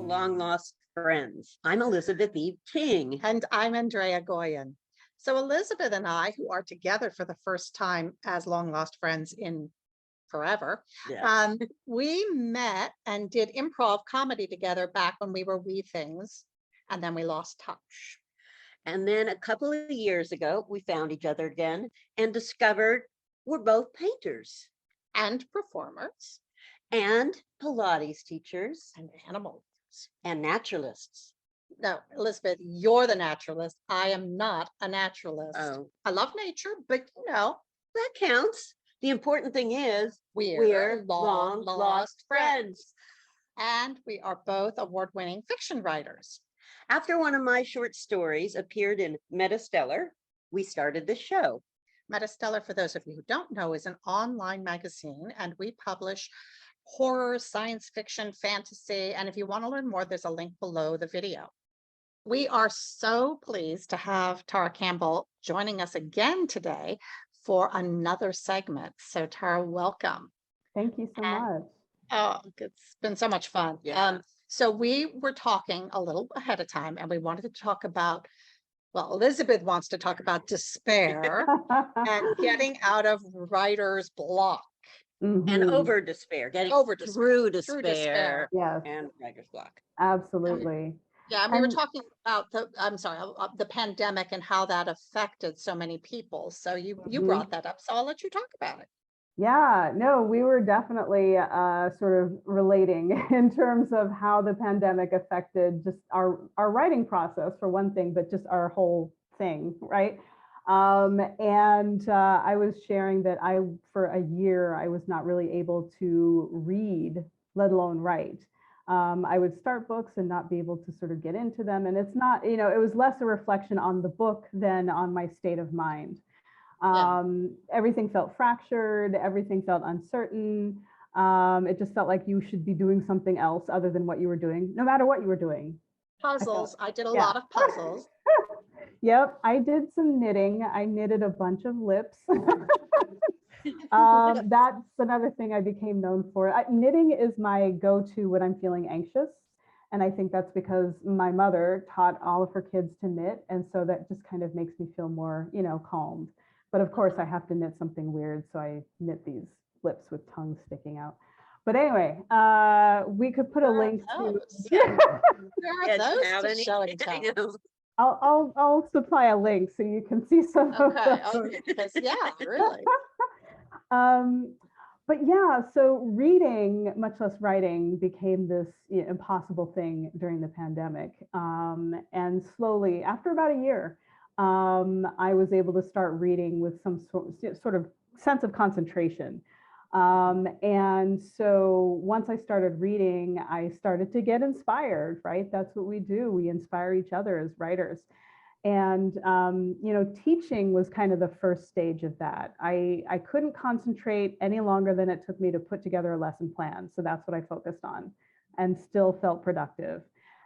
Long Lost Friends. I'm Elizabeth Eve King. And I'm Andrea Goyan. So Elizabeth and I, who are together for the first time as long lost friends in forever, Yeah. we met and did improv comedy together back when we were wee things, and then we lost touch. And then a couple of years ago, we found each other again and discovered we're both painters And performers and Pilates teachers and animals. and naturalists. No, Elizabeth, you're the naturalist. I am not a naturalist. Oh, I love nature, but that counts. The important thing is we're long lost friends. And we are both award-winning fiction writers. After one of my short stories appeared in MetaStellar, we started the show. MetaStellar, for those of you who don't know, is an online magazine, and we publish horror, science fiction, fantasy. And if you want to learn more, there's a link below the video. We are so pleased to have Tara Campbell joining us again today for another segment. So Tara, welcome. Thank you so much. Oh, it's been so much fun. Yeah. So we were talking a little ahead of time, and we wanted to talk about, well, Elizabeth wants to talk about despair and getting out of writer's block. And over despair, getting Over despair, through through despair, despair. Yes, and writer's block. absolutely. Yeah, and we were And- talking about the pandemic and how that affected so many people. So you brought that up, so I'll let you talk about it. Yeah, no, we were definitely sort of relating in terms of how the pandemic affected just our writing process for one thing, but just our whole thing, right? And I was sharing that for a year, I was not really able to read, let alone write. I would start books and not be able to sort of get into them. And it's not, it was less a reflection on the book than on my state of mind. Everything felt fractured, everything felt uncertain. It just felt like you should be doing something else other than what you were doing, no matter what you were doing. Puzzles. I did a lot of puzzles. Yep, I did some knitting. I knitted a bunch of lips. That's another thing I became known for. Knitting is my go-to when I'm feeling anxious. And I think that's because my mother taught all of her kids to knit. And so that just kind of makes me feel more, calmed. But of course I have to knit something weird. So I knit these lips with tongues sticking out. But anyway, we could put a link to. There are those to show and tell. I'll supply a link so you can see some of those. Okay, because really. But yeah, so reading, much less writing, became this impossible thing during the pandemic. And slowly, after about a year, I was able to start reading with some sort of sense of concentration. And so once I started reading, I started to get inspired, right? That's what we do. We inspire each other as writers. And, teaching was kind of the first stage of that. I couldn't concentrate any longer than it took me to put together a lesson plan. So that's what I focused on and still felt productive.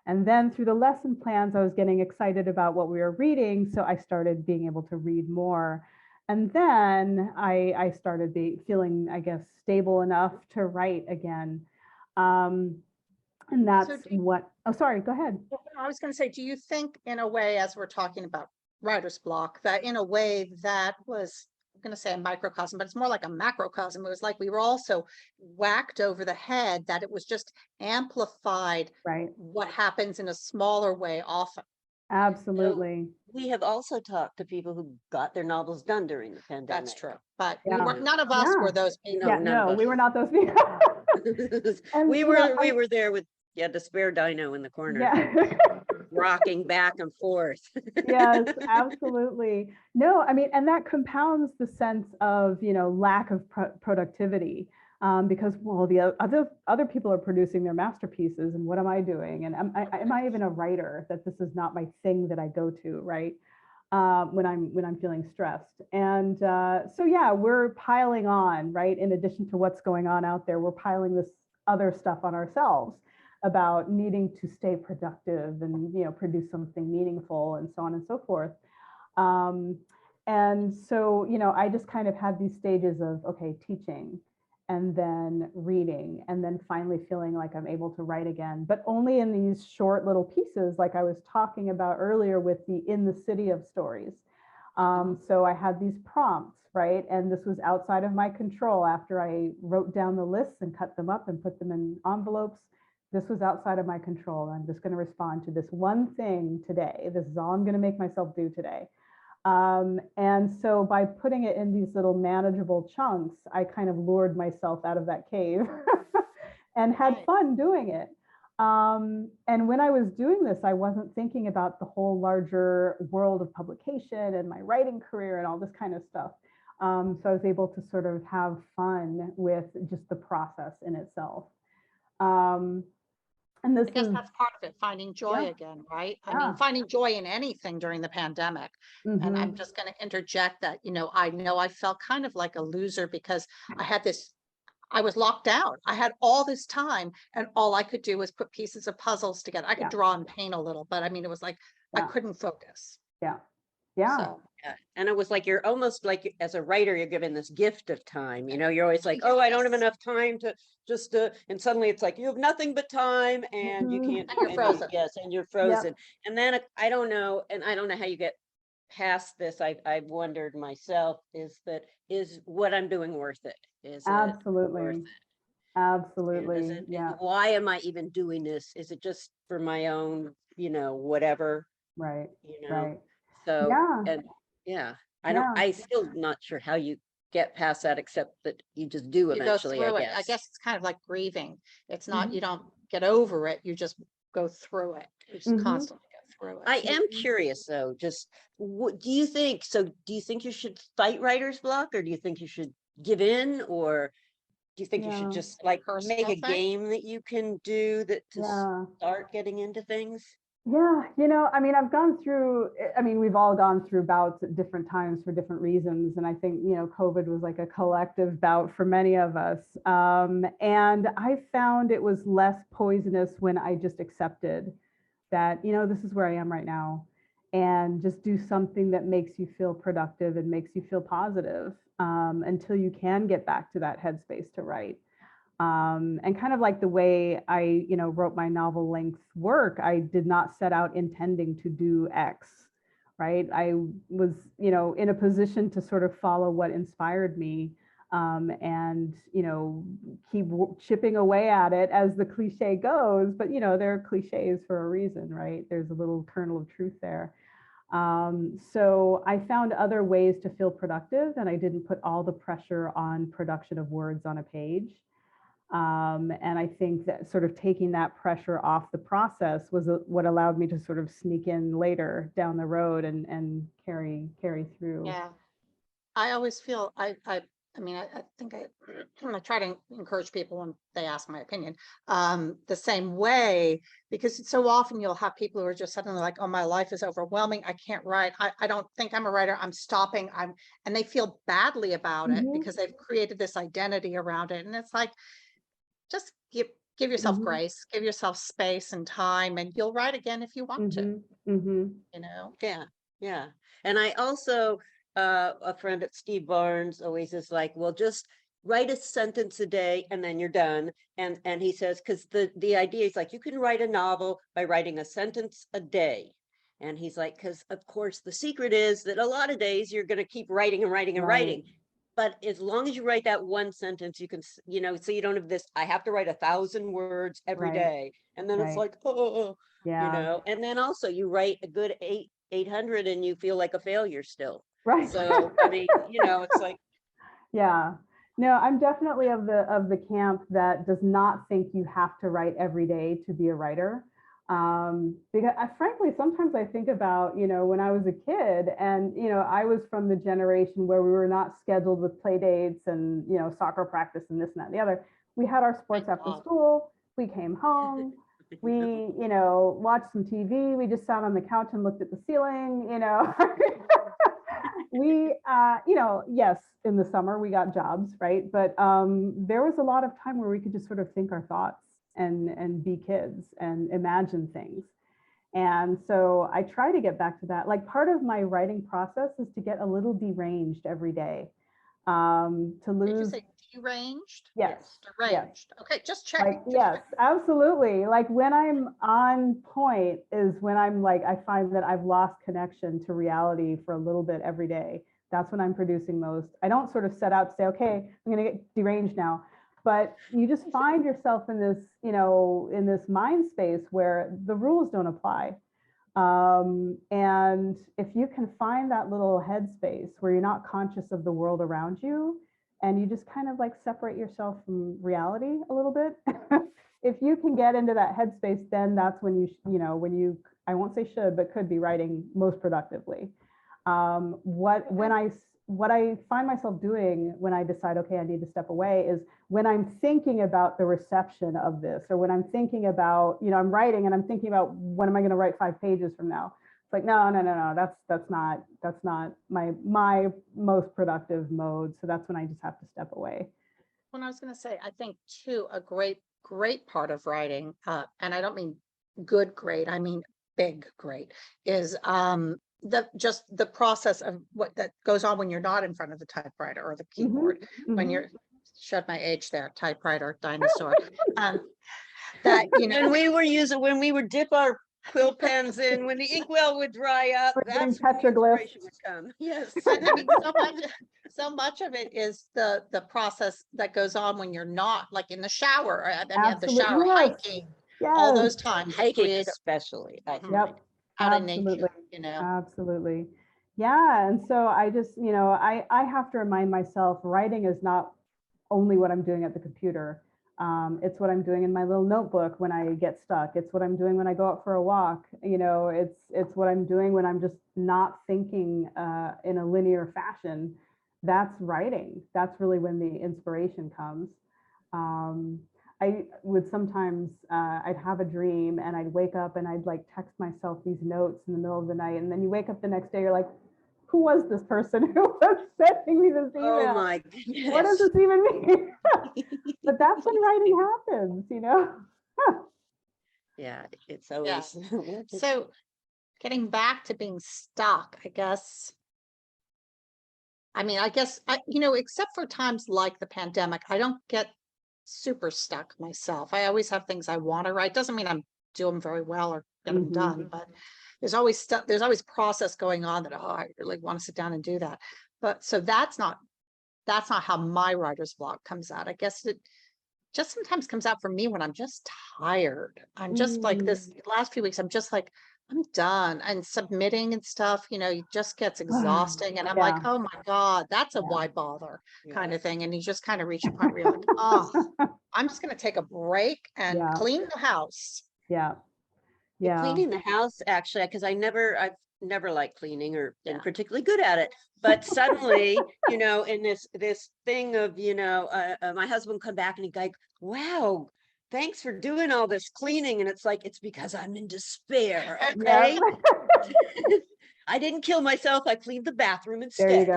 And then through the lesson plans, I was getting excited about what we were reading. So I started being able to read more. And then I started feeling, I guess, stable enough to write again. And that's oh, sorry, go ahead. I was going to say, do you think in a way, as we're talking about writer's block, that in a way that was, I'm going to say a microcosm, but it's more like a macrocosm. It was like we were also whacked over the head, that it was just amplified what happens in a smaller way often. Absolutely. We have also talked to people who got their novels done during the pandemic. That's true. But none of us were those people. No, we were not those people. we were there with Despair Dino in the corner, rocking back and forth. Yes, absolutely. No, I mean, and that compounds the sense of, lack of productivity, because, well, the other people are producing their masterpieces, and what am I doing? And am I even a writer? That this is not my thing that I go to, right? When I'm feeling stressed. And so, yeah, we're piling on, right? In addition to what's going on out there, we're piling this other stuff on ourselves about needing to stay productive and, produce something meaningful and so on and so forth. And so, I just kind of had these stages of, okay, teaching. and then reading, and then finally feeling like I'm able to write again, but only in these short little pieces, like I was talking about earlier with the In the City of stories. So I had these prompts, right? And this was outside of my control after I wrote down the lists and cut them up and put them in envelopes. This was outside of my control. I'm just going to respond to this one thing today. This is all I'm going to make myself do today. And so by putting it in these little manageable chunks, I kind of lured myself out of that cave and had fun doing it. And when I was doing this, I wasn't thinking about the whole larger world of publication and my writing career and all this kind of stuff. So I was able to sort of have fun with just the process in itself. And this I guess that's part of it, finding joy again, right? I mean, finding joy in anything during the pandemic. And I'm just going to interject that, I know I felt kind of like a loser because I was locked out. I had all this time and all I could do was put pieces of puzzles together. I could draw and paint a little, but I mean, it was like, I couldn't focus. Yeah. And it was like, you're almost like, as a writer, you're given this gift of time. You're always like, oh, I don't have enough time to just, and suddenly it's like, you have nothing but time and you can't. And you're frozen. And you're frozen. And then I don't know how you get past this. I've wondered myself, is what I'm doing worth it? Is absolutely. it worth it? Absolutely. Why am I even doing this? Is it just for my own, whatever? Right. Right. So, I'm still not sure how you get past that, except that you just do eventually, you go through I guess. I guess it's kind of like grieving. It's not, you don't get over it. You just go through it. You just constantly go through it. I am curious though, just what do you think? So do you think you should fight writer's block, or do you think you should give in, or do you think you should just like make a game that you can do that to start getting into things? Yeah, I mean, we've all gone through bouts at different times for different reasons. And I think, COVID was like a collective bout for many of us. And I found it was less poisonous when I just accepted that, this is where I am right now, and just do something that makes you feel productive and makes you feel positive until you can get back to that headspace to write. And kind of like the way I, wrote my novel length work, I did not set out intending to do X, right? I was, in a position to sort of follow what inspired me and, keep chipping away at it as the cliche goes. But, there are cliches for a reason, right? There's a little kernel of truth there. So I found other ways to feel productive, and I didn't put all the pressure on production of words on a page. And I think that sort of taking that pressure off the process was what allowed me to sort of sneak in later down the road and carry through. Yeah, I always feel I think I try to encourage people when they ask my opinion the same way, because so often you'll have people who are just suddenly like, oh, my life is overwhelming. I can't write. I don't think I'm a writer. I'm stopping. And they feel badly about it because they've created this identity around it. And it's like, just give yourself grace, give yourself space and time, and you'll write again if you want to. Yeah. And I also, a friend at Steve Barnes always is like, well, just write a sentence a day and then you're done. And he says, because the idea is like, you can write a novel by writing a sentence a day. And he's like, because of course the secret is that a lot of days you're going to keep writing and writing and writing. But as long as you write that one sentence, you can, so you don't have this, I have to write 1,000 words every day. And then it's like, and then also you write a good 800 and you feel like a failure still. Right. So, I mean, it's like. Yeah. No, I'm definitely of the camp that does not think you have to write every day to be a writer. Because frankly, sometimes I think about, when I was a kid and, I was from the generation where we were not scheduled with play dates and, soccer practice and this and that and the other. We had our sports after school. We came home. We, watched some TV. We just sat on the couch and looked at the ceiling, We, yes, in the summer we got jobs, right? But there was a lot of time where we could just sort of think our thoughts and be kids and imagine things. And so I try to get back to that. Like part of my writing process is to get a little deranged every day. To Did you lose. say deranged? Yes. Deranged. Okay, just check. Like, yes, absolutely. Like when I'm on point is when I'm like, I find that I've lost connection to reality for a little bit every day. That's when I'm producing most. I don't sort of set out to say, okay, I'm going to get deranged now. But you just find yourself in this, in this mind space where the rules don't apply. And if you can find that little headspace where you're not conscious of the world around you, and you just kind of like separate yourself from reality a little bit. If you can get into that headspace, then that's when I won't say should, but could be writing most productively. What I find myself doing when I decide, okay, I need to step away, is when I'm thinking about the reception of this, or when I'm thinking about, I'm writing and I'm thinking about when am I going to write 5 pages from now. It's like, no, that's not my most productive mode. So that's when I just have to step away. When I was going to say, I think too, a great part of writing, and I don't mean good great, I mean big great, is the process of what that goes on when you're not in front of the typewriter or the keyboard. When you're, showed my age there, typewriter dinosaur. That when we would dip our quill pens in, when the inkwell would dry up, Or doing that's when the petroglyphs. inspiration would come. Yes. I mean, so much of it is the process that goes on when you're not, like in the shower. I mean, the shower, Yes. hiking, all those times. Hiking especially. Yep. Out in Absolutely. nature, Absolutely. Yeah. And so I just, I have to remind myself, writing is not only what I'm doing at the computer. It's what I'm doing in my little notebook when I get stuck. It's what I'm doing when I go out for a walk. It's what I'm doing when I'm just not thinking in a linear fashion. That's writing. That's really when the inspiration comes. I would sometimes, I'd have a dream and I'd wake up and I'd like text myself these notes in the middle of the night. And then you wake up the next day, you're like, who was this person who was sending me this email? Oh my goodness. What does this even mean? But that's when writing happens, Yeah, it's always. So getting back to being stuck, I guess, except for times like the pandemic, I don't get super stuck myself. I always have things I want to write. Doesn't mean I'm doing very well or get them done, but there's always stuff, there's always process going on that, I really want to sit down and do that. But so that's not how my writer's block comes out. I guess it just sometimes comes out for me when I'm just tired. I'm just like this last few weeks, I'm just like, I'm done. And submitting and stuff, it just gets exhausting. And I'm like, oh my God, that's a why bother kind of thing. And you just kind of reach a point where you're like, oh, I'm just going to take a break and clean the house. Yeah. Cleaning the house, actually, because I've never liked cleaning or been particularly good at it. But suddenly, in this thing of, my husband come back and he's like, wow, thanks for doing all this cleaning. And it's like, it's because I'm in despair. Okay. I didn't kill myself. I cleaned the bathroom instead.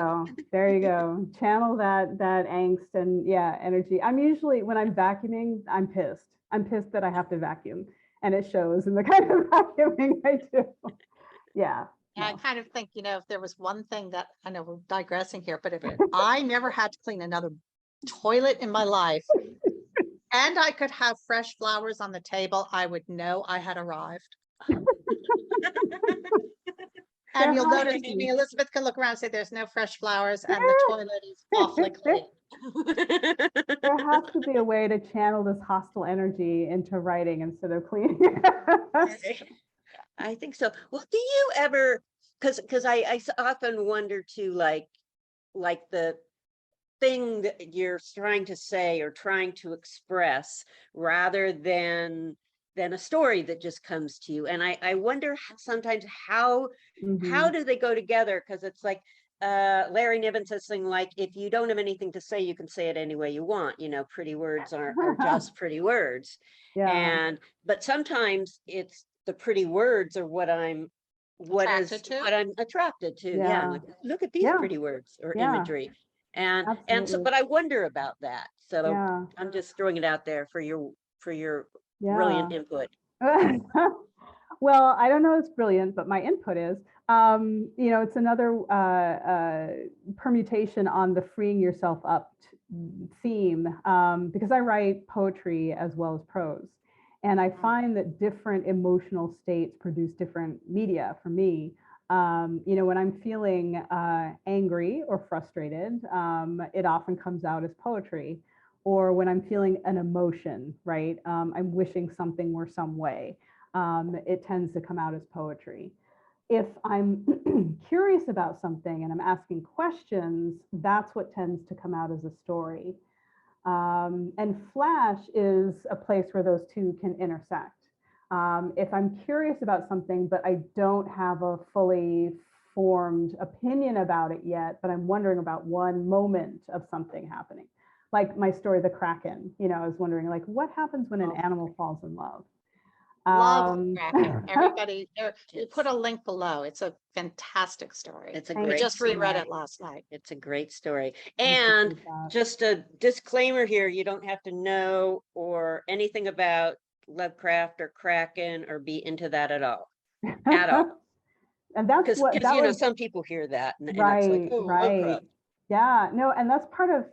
There you go. Channel that angst and energy. I'm usually, when I'm vacuuming, I'm pissed. I'm pissed that I have to vacuum, and it shows in the kind of vacuuming I do. Yeah. I kind of think, if there was one thing that, I know we're digressing here, but if I never had to clean another toilet in my life and I could have fresh flowers on the table, I would know I had arrived. And you'll notice me, Elizabeth can look around and say there's no fresh flowers and the toilet is awfully clean. There has to be a way to channel this hostile energy into writing instead of cleaning. I think so. Well, do you ever, because I often wonder too, like the thing that you're trying to say or trying to express, rather than a story that just comes to you. And I wonder sometimes how do they go together? Because it's like Larry Niven says something like, if you don't have anything to say, you can say it any way you want. Pretty words are just pretty words. But sometimes it's the pretty words are what I'm attracted to. Like, look at these pretty words or imagery. And so, but I wonder about that. So I'm just throwing it out there for your brilliant input. Well, I don't know if it's brilliant, but my input is It's another permutation on the freeing yourself up theme, because I write poetry as well as prose. And I find that different emotional states produce different media for me. When I'm feeling angry or frustrated, it often comes out as poetry. Or when I'm feeling an emotion, right? I'm wishing something were some way. It tends to come out as poetry. If I'm curious about something and I'm asking questions, that's what tends to come out as a story. And Flash is a place where those two can intersect. If I'm curious about something, but I don't have a fully formed opinion about it yet, but I'm wondering about one moment of something happening. Like my story, The Kraken, I was wondering, like, what happens when an animal falls in love? Love Kraken. Everybody, put a link below. It's a fantastic story. It's a Thank I great just reread story. it last night. It's a great story. I And appreciate that. just a disclaimer here, you don't have to know or anything about Lovecraft or Kraken or be into that at all. At all. And that's Because what that was. some people hear that and it's Right, like, oh, right. Lovecraft. Yeah, no, and that's part of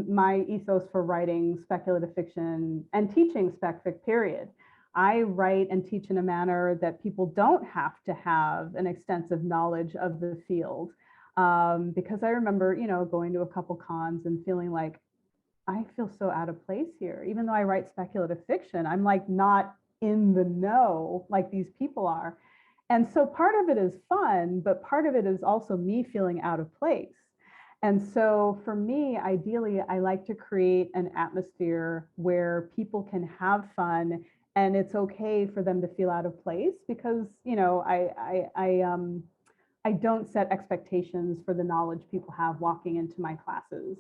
my ethos for writing speculative fiction and teaching spec fic, period. I write and teach in a manner that people don't have to have an extensive knowledge of the field. Because I remember, going to a couple cons and feeling like, I feel so out of place here. Even though I write speculative fiction, I'm like not in the know like these people are. And so part of it is fun, but part of it is also me feeling out of place. And so for me, ideally, I like to create an atmosphere where people can have fun and it's okay for them to feel out of place because, I don't set expectations for the knowledge people have walking into my classes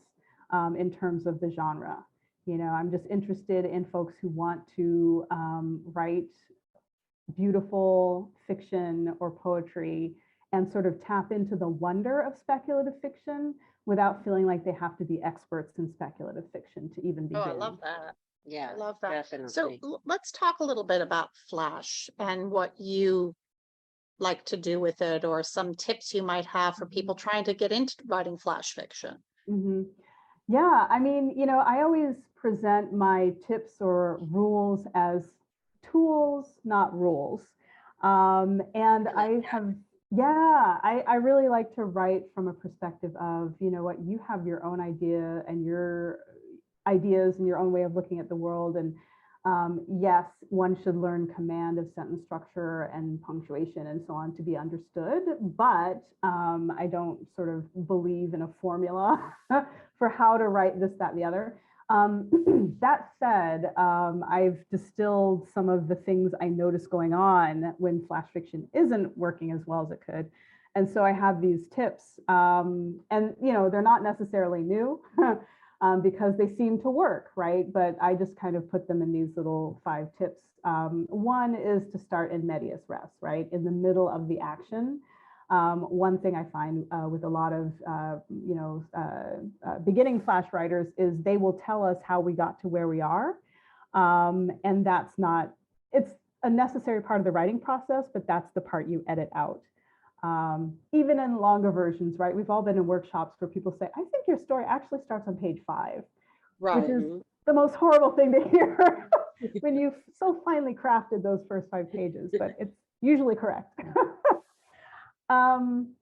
in terms of the genre. I'm just interested in folks who want to write beautiful fiction or poetry and sort of tap into the wonder of speculative fiction without feeling like they have to be experts in speculative fiction to even begin. Oh, I love that. Yeah, I love that. definitely. So let's talk a little bit about Flash and what you like to do with it, or some tips you might have for people trying to get into writing Flash fiction. Mm-hmm. Yeah, I mean, I always present my tips or rules as tools, not rules. And I have, yeah, I really like to write from a perspective of, what you have your own idea and your ideas and your own way of looking at the world. And yes, one should learn command of sentence structure and punctuation and so on to be understood, but I don't sort of believe in a formula for how to write this, that, and the other. That said, I've distilled some of the things I notice going on when flash fiction isn't working as well as it could. And so I have these tips, and they're not necessarily new because they seem to work, right? But I just kind of put them in these little 5 tips. One is to start in medias res, right? In the middle of the action. One thing I find with a lot of beginning flash writers is they will tell us how we got to where we are, and that's not, it's a necessary part of the writing process, but that's the part you edit out. Even in longer versions, right? We've all been in workshops where people say, I think your story actually starts on page 5, Right. which is the most horrible thing to hear when you've so finely crafted those first 5 pages, but it's usually correct. And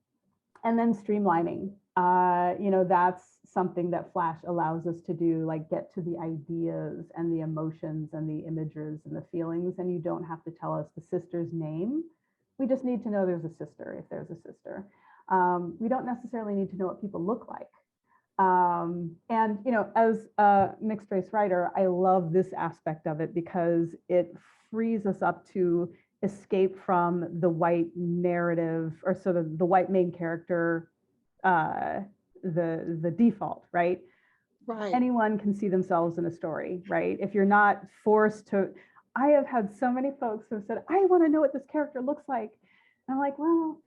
then streamlining, that's something that Flash allows us to do, like get to the ideas and the emotions and the images and the feelings. And you don't have to tell us the sister's name. We just need to know there's a sister, if there's a sister. We don't necessarily need to know what people look like. And, as a mixed race writer, I love this aspect of it because it frees us up to escape from the white narrative, or sort of the white main character, the default, right? Right. Anyone can see themselves in a story, right? If you're not forced to, I have had so many folks who have said, I want to know what this character looks like. And I'm like, well,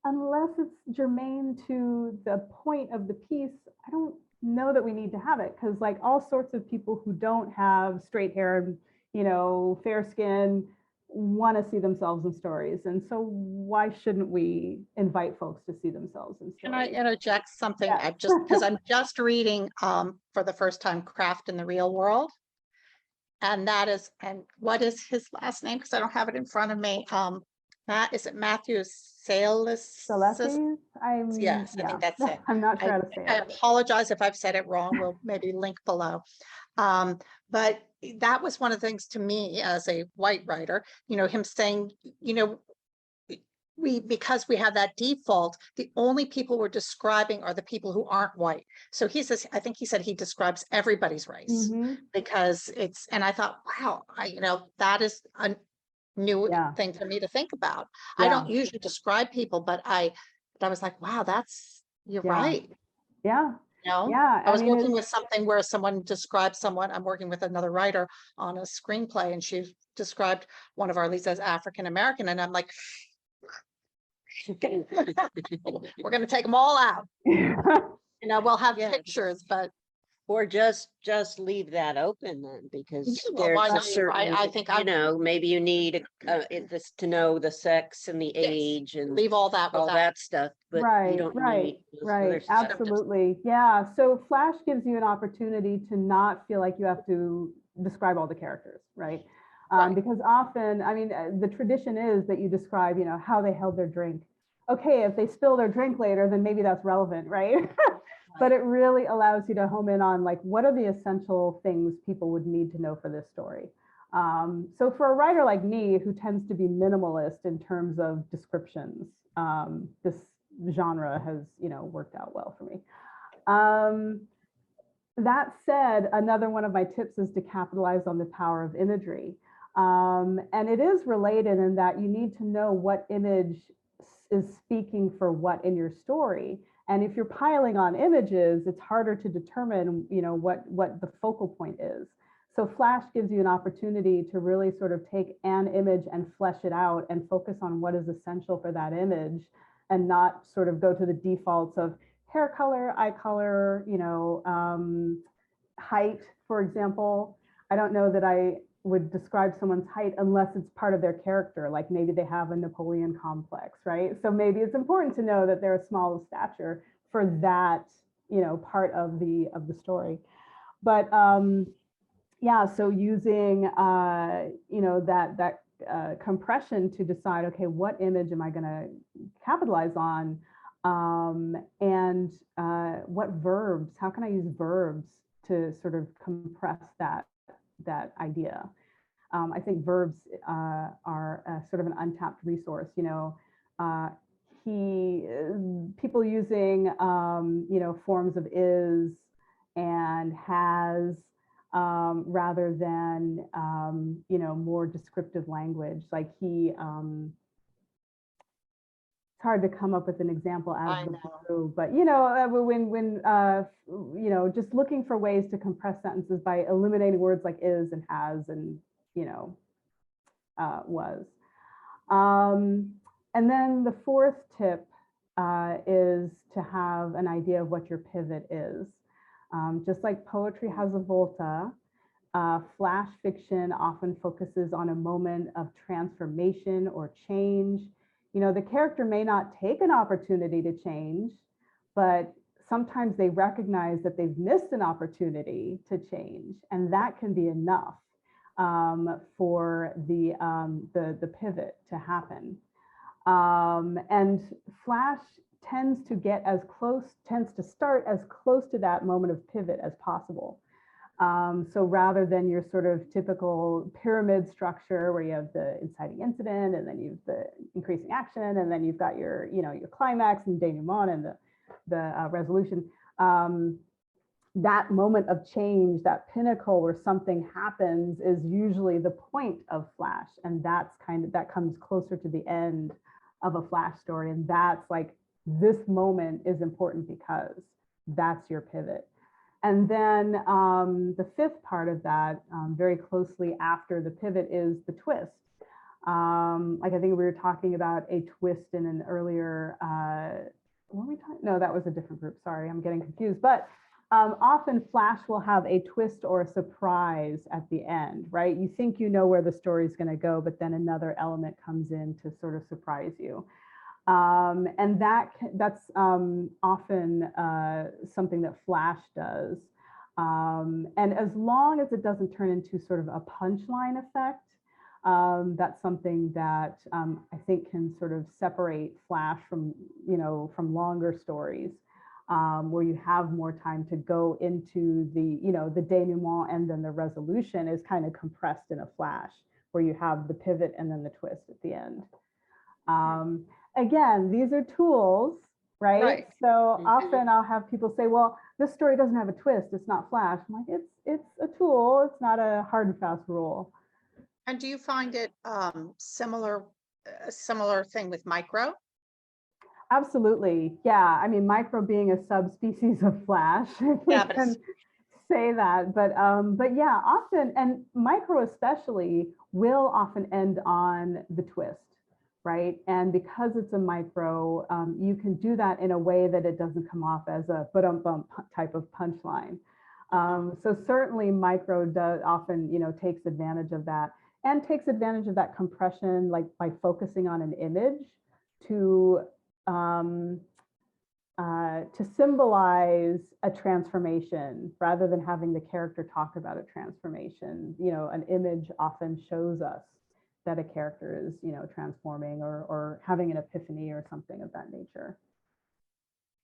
unless it's germane to the point of the piece, I don't know that we need to have it, because like all sorts of people who don't have straight hair, fair skin, want to see themselves in stories. And so why shouldn't we invite folks to see themselves in stories? Can I interject something? Yeah. I'm just reading for the first time Craft in the Real World. And that is, and what is his last name? Because I don't have it in front of me. Is it Matthew Salis? Celestes? Yes, I think that's it. I'm not sure how to say I it. apologize if I've said it wrong. We'll maybe link below. But that was one of the things to me as a white writer, him saying, because we have that default, the only people we're describing are the people who aren't white. So he says, I think he said he describes everybody's race because and I thought, wow, that is a new thing for me to think about. I don't usually describe people, but I was like, wow, you're right. Yeah. I was working with something where someone described someone. I'm working with another writer on a screenplay, and she described one of our leads as African American, and I'm like, we're going to take them all out. We'll have pictures, but or just leave that open then, because well, there's a not? certain, I think maybe you need this to know the sex and the age and leave all that stuff, but you don't need those right. other stuff. Absolutely. Yeah. So Flash gives you an opportunity to not feel like you have to describe all the characters, right? Because often, the tradition is that you describe, how they held their drink. Okay, if they spill their drink later, then maybe that's relevant, right? But it really allows you to home in on like, what are the essential things people would need to know for this story? So for a writer like me, who tends to be minimalist in terms of descriptions, this genre has, worked out well for me. That said, another one of my tips is to capitalize on the power of imagery. And it is related in that you need to know what image is speaking for what in your story. And if you're piling on images, it's harder to determine, what the focal point is. So Flash gives you an opportunity to really sort of take an image and flesh it out and focus on what is essential for that image, and not sort of go to the defaults of hair color, eye color, height, for example. I don't know that I would describe someone's height unless it's part of their character, like maybe they have a Napoleon complex, right? So maybe it's important to know that they're small of stature for that, part of the story. But so using that compression to decide, okay, what image am I going to capitalize on, and what verbs? How can I use verbs to sort of compress that idea? I think verbs are sort of an untapped resource. People using forms of is and has rather than more descriptive language. Like it's hard to come up with an example out of the blue, but when just looking for ways to compress sentences by eliminating words like is and has and was. And then the fourth tip is to have an idea of what your pivot is. Just like poetry has a volta, flash fiction often focuses on a moment of transformation or change. The character may not take an opportunity to change, but sometimes they recognize that they've missed an opportunity to change, and that can be enough for the pivot to happen. And Flash tends to start as close to that moment of pivot as possible. So rather than your sort of typical pyramid structure where you have the inciting incident and then you've the increasing action and then you've got your climax and denouement and the resolution, that moment of change, that pinnacle where something happens, is usually the point of Flash, and that comes closer to the end of a Flash story, and that's like, this moment is important because that's your pivot. And then the fifth part of that, very closely after the pivot, is the twist. Like I think we were talking about a twist in an earlier, were we talking? No, that was a different group. Sorry, I'm getting confused. But often Flash will have a twist or a surprise at the end, right? You think you know where the story is going to go, but then another element comes in to sort of surprise you. And that's often something that Flash does. And as long as it doesn't turn into sort of a punchline effect, that's something that I think can sort of separate Flash from, from longer stories, where you have more time to go into the, the denouement, and then the resolution is kind of compressed in a Flash, where you have the pivot and then the twist at the end. Again, these are tools, right? So often I'll have people say, well, this story doesn't have a twist, it's not Flash. I'm like, it's a tool, it's not a hard and fast rule. And do you find it similar thing with micro? Absolutely. Yeah. I mean, micro being a subspecies of Flash, if we can say that. But yeah, often, and micro especially, will often end on the twist, right? And because it's a micro, you can do that in a way that it doesn't come off as a but-um-bump type of punchline. So certainly micro does often, takes advantage of that, and takes advantage of that compression, like by focusing on an image to symbolize a transformation rather than having the character talk about a transformation. An image often shows us that a character is, transforming or having an epiphany or something of that nature.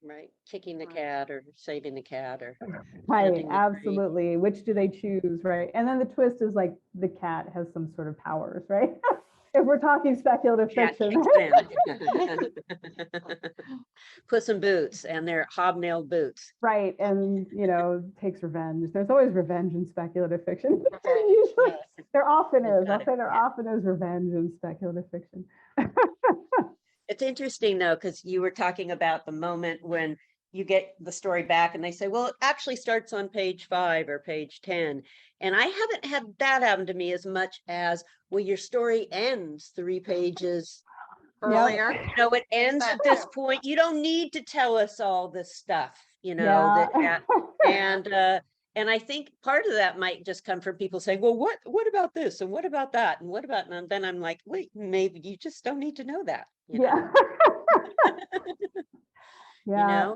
Right, kicking the cat or saving the cat or right, absolutely. Which do they choose, right? And then the twist is like the cat has some sort of powers, right? If we're talking speculative fiction. Puss in Boots, and they're hobnailed boots. Right, and takes revenge. There's always revenge in speculative fiction. Yes. There often is. I'll say there often is revenge in speculative fiction. It's interesting though, because you were talking about the moment when you get the story back and they say, well, it actually starts on page 5 or page 10. And I haven't had that happen to me as much as, well, your story ends 3 pages earlier. It ends at this point. You don't need to tell us all this stuff, and I think part of that might just come from people saying, well, what about this? And what about that? And what about, and then I'm like, wait, maybe you just don't need to know that. Yeah.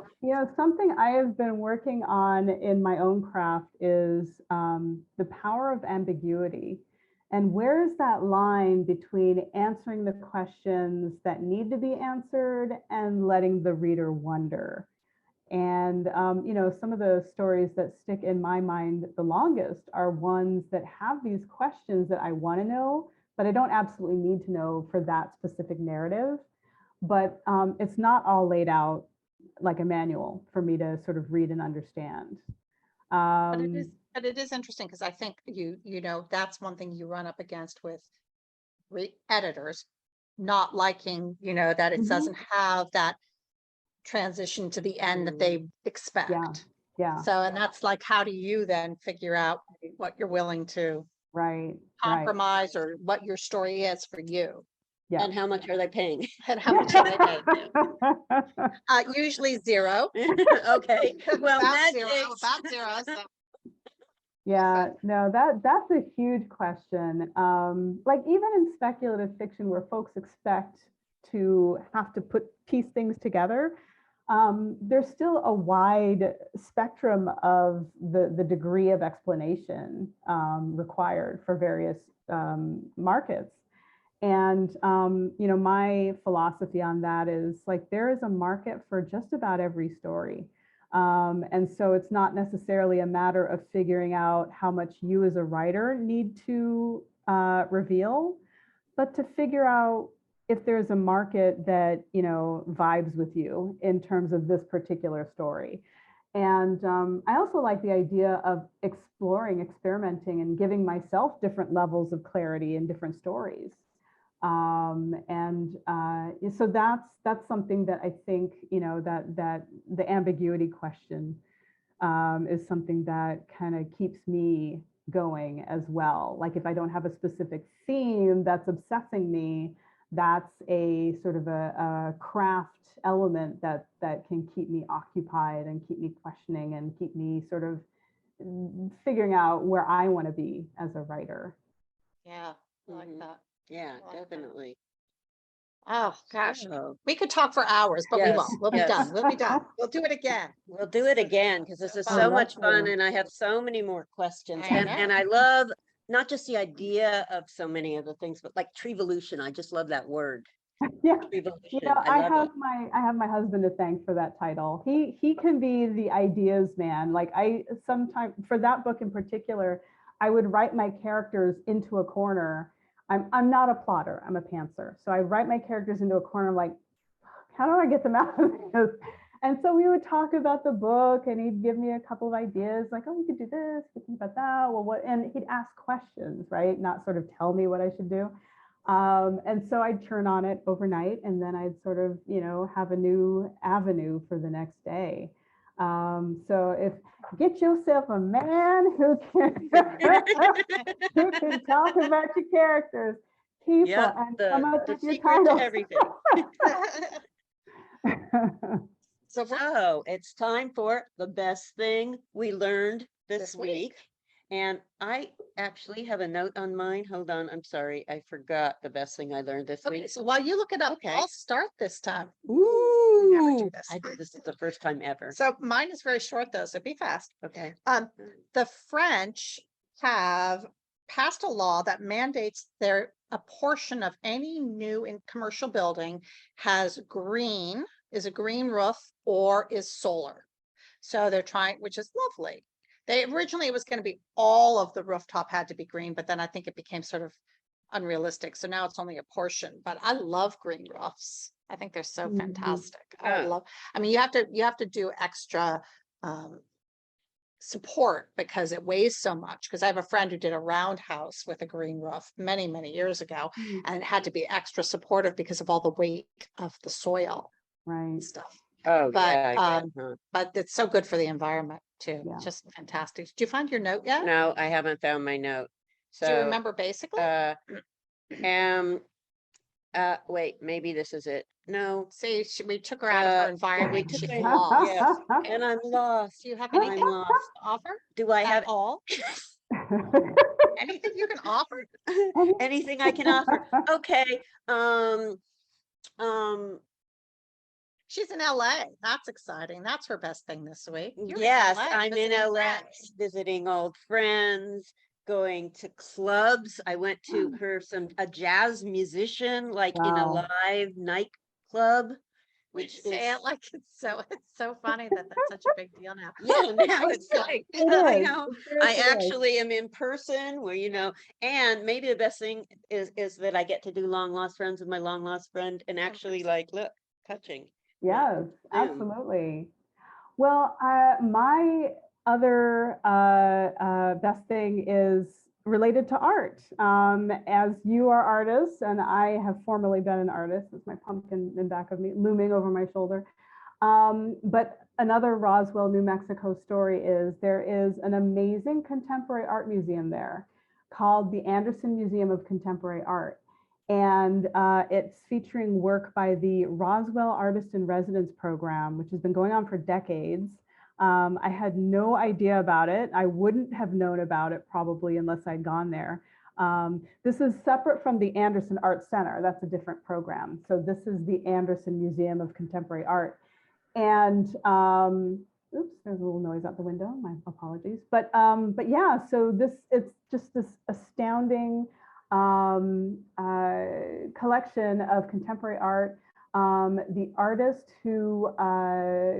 Something I have been working on in my own craft is the power of ambiguity. And where's that line between answering the questions that need to be answered and letting the reader wonder? And, some of the stories that stick in my mind the longest are ones that have these questions that I want to know, but I don't absolutely need to know for that specific narrative. But it's not all laid out like a manual for me to sort of read and understand. But it is interesting, because I think that's one thing you run up against with editors not liking, that it doesn't have that transition to the end that they expect. Yeah. So, and that's like, how do you then figure out what you're willing to compromise or what your story is for you? Yeah. And how much are they paying? And how much are they paying? Usually 0. Okay. Well, about zero. So. Yeah, no, that's a huge question. Like even in speculative fiction, where folks expect to have to piece things together, there's still a wide spectrum of the degree of explanation required for various markets. And, my philosophy on that is like, there is a market for just about every story. And so it's not necessarily a matter of figuring out how much you as a writer need to reveal, but to figure out if there's a market that, vibes with you in terms of this particular story. And I also like the idea of experimenting and giving myself different levels of clarity in different stories. So that's something that I think, that the ambiguity question is something that kind of keeps me going as well. Like if I don't have a specific theme that's obsessing me, that's a sort of a craft element that can keep me occupied and keep me questioning and keep me sort of figuring out where I want to be as a writer. Yeah, I like Mhm. that. Yeah, I like that. definitely. Oh, gosh. So, We could talk for hours, but we yes, won't. We'll be yes. done. We'll be done. We'll do it again. We'll do it again because this is fun. so much fun, Lovely. and I have so many more questions. I And know. I love not just the idea of so many of the things, but like treevolution. I just love that word. Yeah. Treevolution. I love it. I have my husband to thank for that title. He can be the ideas man. Like I sometimes for that book in particular, I would write my characters into a corner. I'm not a plotter, I'm a pantser. So I write my characters into a corner like, how do I get them out of this? And so we would talk about the book and he'd give me a couple of ideas like, oh, you could do this, you could think about that. Well, what, and he'd ask questions, right? Not sort of tell me what I should do. And so I'd turn on it overnight and then I'd sort of, you know, have a new avenue for the next day. So if get yourself a man who can, who can talk about your characters, people, Yeah, and come up the with your secret to titles. everything. So we're So it's time for the best thing we learned this This week. week. And I actually have a note on mine. Hold on. I'm sorry. I forgot the best thing I learned this okay. week. So while you look it up, Okay. I'll start this time. Ooh, this. this is the first time ever. So mine is very short though, so be fast. Okay. The French have passed a law that mandates a portion of any new in commercial building is a green roof or is solar. So they're trying, which is lovely. They originally it was going to be all of the rooftop had to be green, but then I think it became sort of unrealistic. So now it's only a portion, but I love green roofs. I think they're so Mhm. fantastic. Yeah. I mean, you have to do extra support because it weighs so much. Because I have a friend who did a roundhouse with a green roof many, many years ago, Mm, and it had to be extra supportive because of all the weight of the soil right. and stuff. Oh, But yeah. I bet, huh? but it's so good for the environment too. Yeah. Just fantastic. Did you find your note yet? No, I haven't found my note. Do you So, remember basically? wait, maybe this is it. No, See, we took her out of her environment. we and took she's her- lost. yes. And I'm lost. Do you have I'm anything lost. to offer? Do I At have all? Anything you can offer? anything I can offer? Okay. Um, She's in LA. That's exciting. That's her best thing this week. You're yes, in LA I'm in visiting LA friends. visiting old friends, going to clubs. I went to her a jazz musician, like in a Wow. live nightclub, We which say is it like it's so funny that that's such a big deal now. yeah, now it's like It I is. know. It I seriously is. actually am in person where, you know, and maybe the best thing is that I get to do long lost friends with my long lost friend and actually like, look, touching. Yes, Zoom. absolutely. Well, my other best thing is related to art. As you are artists, and I have formerly been an artist, there's my pumpkin in back of me looming over my shoulder. But another Roswell, New Mexico story is there is an amazing contemporary art museum there called the Anderson Museum of Contemporary Art. And it's featuring work by the Roswell Artist in Residence program, which has been going on for decades. I had no idea about it. I wouldn't have known about it probably unless I'd gone there. This is separate from the Anderson Art Center. That's a different program. So this is the Anderson Museum of Contemporary Art. And oops, there's a little noise out the window. My apologies. But yeah, so it's just this astounding collection of contemporary art. The artist who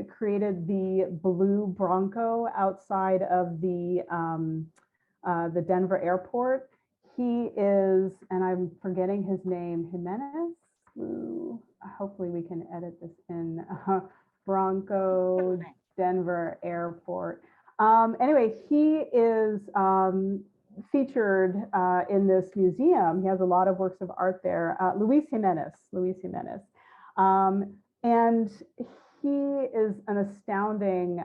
created the blue Bronco outside of the Denver airport, he is, and I'm forgetting his name, Jimenez. Hopefully we can edit this in. Bronco Denver airport. Anyway, he is featured in this museum. He has a lot of works of art there. Luis Jimenez. And he is an astounding,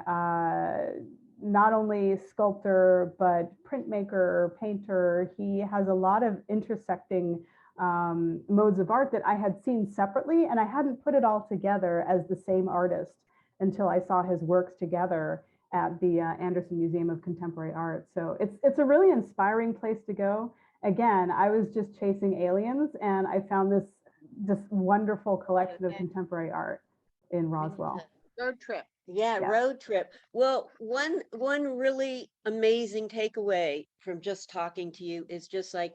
not only sculptor, but printmaker, painter. He has a lot of intersecting modes of art that I had seen separately, and I hadn't put it all together as the same artist until I saw his works together at the Anderson Museum of Contemporary Art. So it's a really inspiring place to go. Again, I was just chasing aliens, and I found this wonderful collection of contemporary art in Roswell. Road trip. Yeah, Yeah. road trip. Well, one really amazing takeaway from just talking to you is just like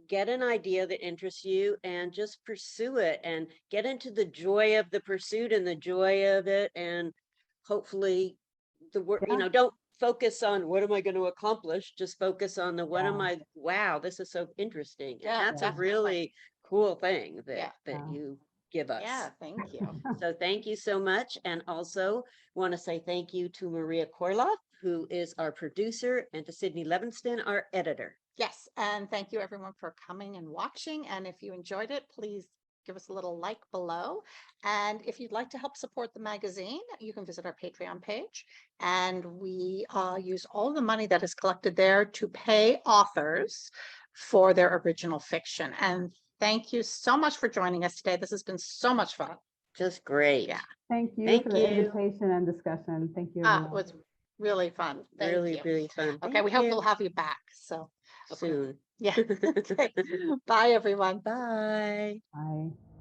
get an idea that interests you and just pursue it and get into the joy of the pursuit and the joy of it, and hopefully the work, you Yeah. know, don't focus on what am I going to accomplish, just focus on the what am Yeah. I, wow, this is so interesting. And Yeah, that's a definitely. really cool thing that Yeah. that Yeah. you give us. Yeah, thank you. So thank you so much. And also want to say thank you to Maria Korloff, who is our producer, and to Sydney Levinson, our editor. Yes, and thank you everyone for coming and watching. And if you enjoyed it, please give us a little like below. And if you'd like to help support the magazine, you can visit our Patreon page. And we use all the money that is collected there to pay authors for their original fiction. And thank you so much for joining us today. This has been so much fun. Just great. Yeah. Thank you Thank for the you. invitation and discussion. Thank you, It everyone. was really fun. Thank Really, you. really fun. Okay, Thank we hope you. we'll have you back. So Soon. yeah. Okay. Bye, everyone. Bye. Bye.